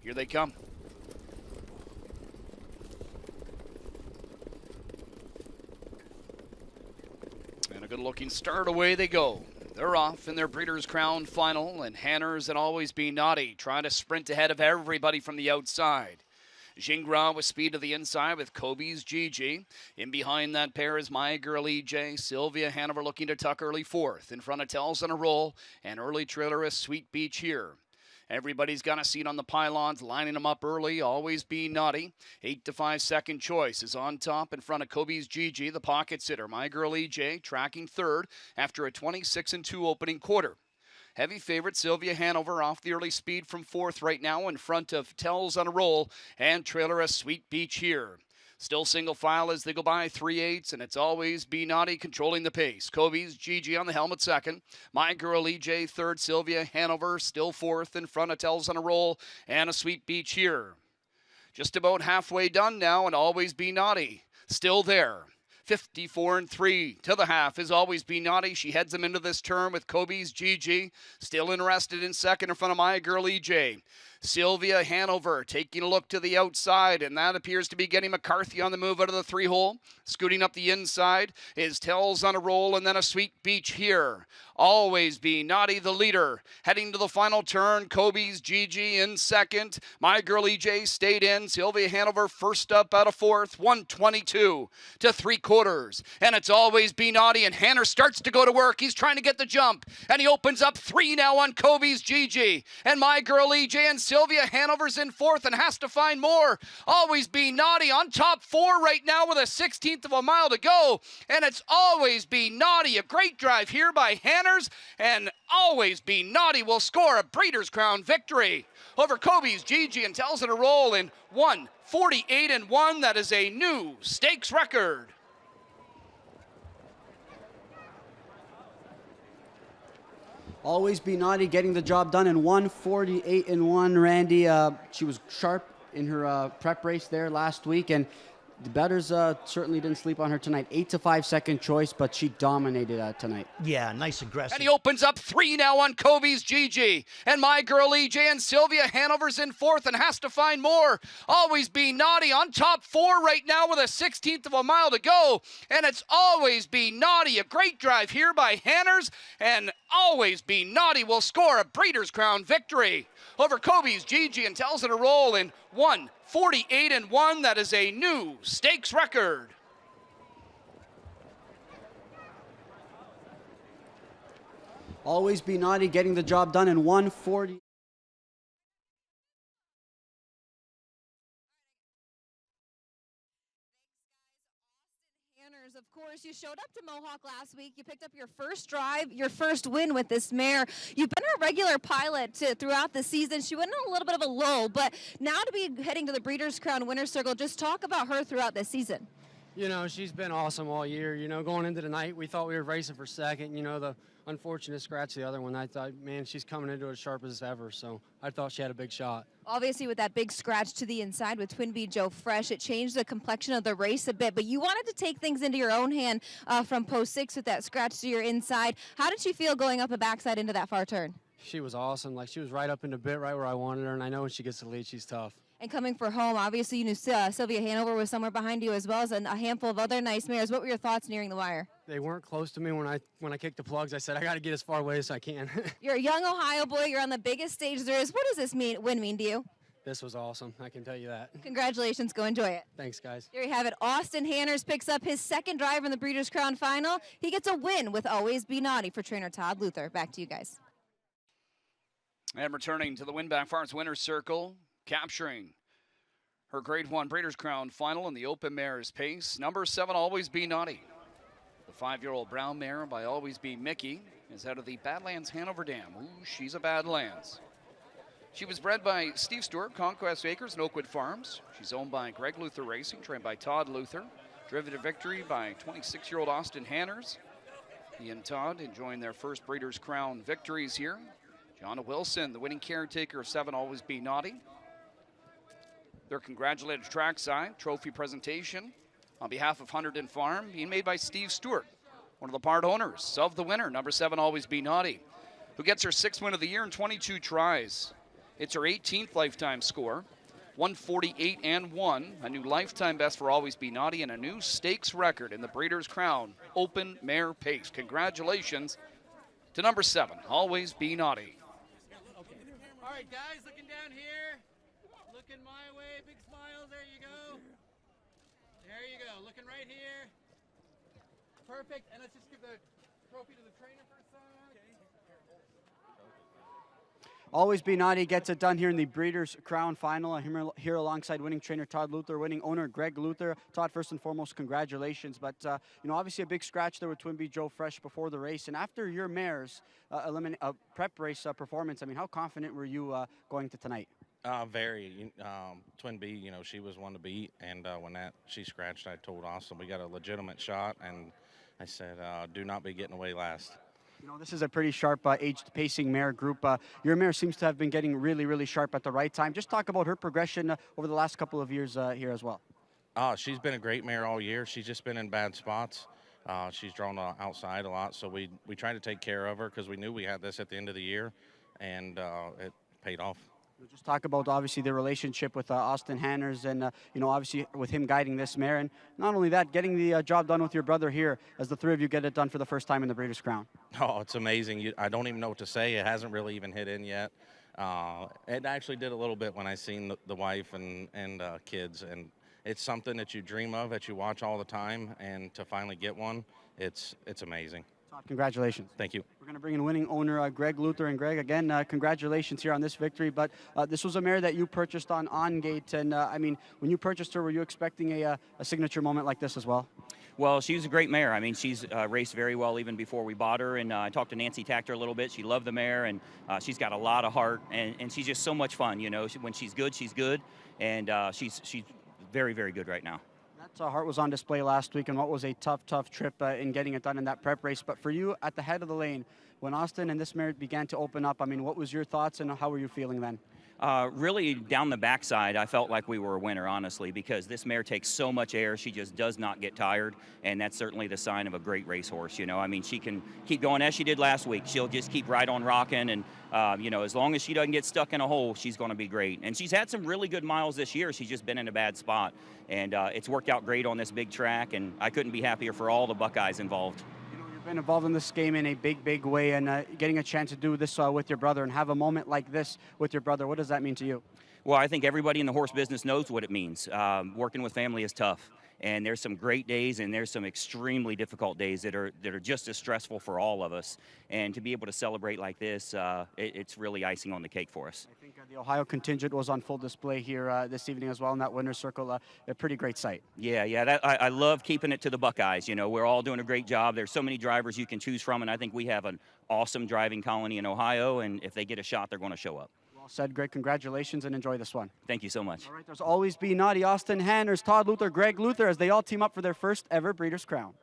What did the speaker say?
Here they come. And a good-looking start. Away they go. They're off in their Breeders' Crown final, and Hanners and Always Be Naughty trying to sprint ahead of everybody from the outside. Gingras with speed to the inside with Kobe's Gigi. In behind that pair is My Girl EJ. Sylvia Hanover looking to tuck early fourth. In front of Tells on a roll, and early trailer is Sweet Beach here. Everybody's got a seat on the pylons, lining them up early. Always Be Naughty. 8 to 5 second choice is on top in front of Kobe's Gigi, the pocket sitter. My Girl EJ tracking third after a 26-2 opening quarter. Heavy favorite Sylvia Hanover off the early speed from fourth right now in front of Tells on a roll, and trailer a Sweet Beach here. Still single file as they go by 3/8, and it's Always Be Naughty controlling the pace. Kobe's Gigi on the helmet second. My Girl EJ third. Sylvia Hanover still fourth in front of Tells on a roll, and a Sweet Beach here. Just about halfway done now, and Always Be Naughty still there. 54-3 to the half is Always Be Naughty. She heads them into this turn with Kobe's Gigi. Still interested in second in front of My Girl EJ. Sylvia Hanover taking a look to the outside, and that appears to be getting McCarthy on the move out of the 3-hole. Scooting up the inside is Tells on a roll, and then a Sweet Beach here. Always Be Naughty, the leader. Heading to the final turn, Kobe's Gigi in second. My Girl EJ stayed in. Sylvia Hanover first up out of fourth. 122 to 3/4. And it's Always Be Naughty, and Hanner starts to go to work. He's trying to get the jump, and he opens up 3 now on Kobe's Gigi. And My Girl EJ and Sylvia Hanover's in fourth and has to find more. Always Be Naughty on top 4 right now with a 16th of a mile to go. And it's Always Be Naughty. A great drive here by Hanners, and Always Be Naughty will score a Breeders' Crown victory over Kobe's Gigi and Tells it a roll in 1:48-1. That is a new stakes record. Always Be Naughty getting the job done in 1:48-1. Randy, she was sharp in her prep race there last week, and the bettors certainly didn't sleep on her tonight. 8 to 5 second choice, but she dominated tonight. Yeah, nice aggressive. And he opens up 3 now on Kobe's Gigi. And My Girl EJ and Sylvia Hanover's in fourth and has to find more. Always Be Naughty on top 4 right now with a 16th of a mile to go. And it's Always Be Naughty. A great drive here by Hanners, and Always Be Naughty will score a Breeders' Crown victory over Kobe's Gigi and Tells it a roll in 1:48-1. That is a new stakes record. Always Be Naughty getting the job done in 1:40. Of course, you showed up to Mohawk last week. You picked up your first drive, your first win with this mare. You've been a regular pilot throughout the season. She went on a little bit of a lull, but now to be heading to the Breeders' Crown Winner's Circle, just talk about her throughout this season. You know, she's been awesome all year. You know, going into the night, we thought we were racing for second. You know, the unfortunate scratch the other one, I thought, man, she's coming into it as sharp as ever. So I thought she had a big shot. Obviously, with that big scratch to the inside with Twin B Joe Fresh, it changed the complexion of the race a bit. But you wanted to take things into your own hand from post 6 with that scratch to your inside. How did she feel going up a backside into that far turn? She was awesome. Like, she was right up in the bit, right where I wanted her. And I know when she gets the lead, she's tough. And coming for home, obviously you knew Sylvia Hanover was somewhere behind you, as well as a handful of other nice mares. What were your thoughts nearing the wire? They weren't close to me when I kicked the plugs. I said, I got to get as far away as I can. You're a young Ohio boy. You're on the biggest stage there is. What does this win mean to you? This was awesome. I can tell you that. Congratulations. Go enjoy it. Thanks, guys. There you have it. Austin Hanners picks up his second drive in the Breeders' Crown Final. He gets a win with Always Be Naughty for trainer Todd Luther. Back to you guys. And returning to the Winback Farms Winner's Circle, capturing her Grade 1 Breeders' Crown Final in the Open Mares Pace, number 7, Always Be Naughty. The 5-year-old brown mare by Always Be Mickey is out of the Badlands Hanover Dam. Ooh, she's a Badlands. She was bred by Steve Stewart, Conquest Acres, and Oakwood Farms. She's owned by Greg Luther Racing, trained by Todd Luther. Driven to victory by 26-year-old Austin Hanners. He and Todd enjoying their first Breeders' Crown victories here. Jonna Wilson, the winning caretaker of 7, Always Be Naughty. Their congratulated trackside trophy presentation on behalf of Hunterdon Farm being made by Steve Stewart, one of the part owners of the winner, number 7, Always Be Naughty, who gets her 6th win of the year in 22 tries. It's her 18th lifetime score. 148 and 1, a new lifetime best for Always Be Naughty, and a new stakes record in the Breeders' Crown Open Mare Pace. Congratulations to number 7, Always Be Naughty. All right, guys, looking down here. Looking my way, big smiles, there you go. There you go, looking right here. Perfect, and let's just give the trophy to the trainer for a second. Always Be Naughty gets it done here in the Breeders' Crown Final. I'm here alongside winning trainer Todd Luther, winning owner Greg Luther. Todd, first and foremost, congratulations. But, obviously a big scratch there with Twin B Joe Fresh before the race. And after your mare's prep race performance, I mean, how confident were you going to tonight? Very. Twin B, she was one to beat. And when she scratched, I told Austin we got a legitimate shot. And I said, do not be getting away last. This is a pretty sharp aged pacing mare group. Your mare seems to have been getting really, really sharp at the right time. Just talk about her progression over the last couple of years here as well. She's been a great mare all year. She's just been in bad spots. She's drawn outside a lot, so we tried to take care of her because we knew we had this at the end of the year, and it paid off. We'll just talk about, obviously, the relationship with Austin Hanners and, obviously with him guiding this mare. And not only that, getting the job done with your brother here as the three of you get it done for the first time in the Breeders' Crown. Oh, it's amazing. I don't even know what to say. It hasn't really even hit in yet. It actually did a little bit when I seen the wife and kids. And it's something that you dream of, that you watch all the time. And to finally get one, it's amazing. Todd, congratulations. Thank you. We're going to bring in winning owner Greg Luther. And Greg, again, congratulations here on this victory. But this was a mare that you purchased on gate. And when you purchased her, were you expecting a signature moment like this as well? Well, she was a great mare. I mean, she's raced very well even before we bought her. And I talked to Nancy Tactor a little bit. She loved the mare, and she's got a lot of heart. And she's just so much fun. When she's good, she's good. And she's very, very good right now. That heart was on display last week, and what was a tough trip in getting it done in that prep race. But for you at the head of the lane, when Austin and this mare began to open up, I mean, what was your thoughts and how were you feeling then? Really, down the backside, I felt like we were a winner, honestly, because this mare takes so much air. She just does not get tired, and that's certainly the sign of a great racehorse. I mean, she can keep going as she did last week. She'll just keep right on rocking, and, as long as she doesn't get stuck in a hole, she's going to be great. And she's had some really good miles this year. She's just been in a bad spot, and it's worked out great on this big track, and I couldn't be happier for all the Buckeyes involved. Been involved in this game in a big way, and getting a chance to do this with your brother and have a moment like this with your brother, what does that mean to you? Well, I think everybody in the horse business knows what it means. Working with family is tough, and there's some great days and there's some extremely difficult days that are just as stressful for all of us. And to be able to celebrate like this, it's really icing on the cake for us. I think the Ohio contingent was on full display here this evening as well in that winner's circle. A pretty great sight. Yeah. I love keeping it to the Buckeyes. We're all doing a great job. There's so many drivers you can choose from, and I think we have an awesome driving colony in Ohio, and if they get a shot, they're going to show up. Well said, Greg. Congratulations and enjoy this one. Thank you so much. All right, there's Always Be Naughty, Austin Hanners, Todd Luther, Greg Luther as they all team up for their first ever Breeders' Crown.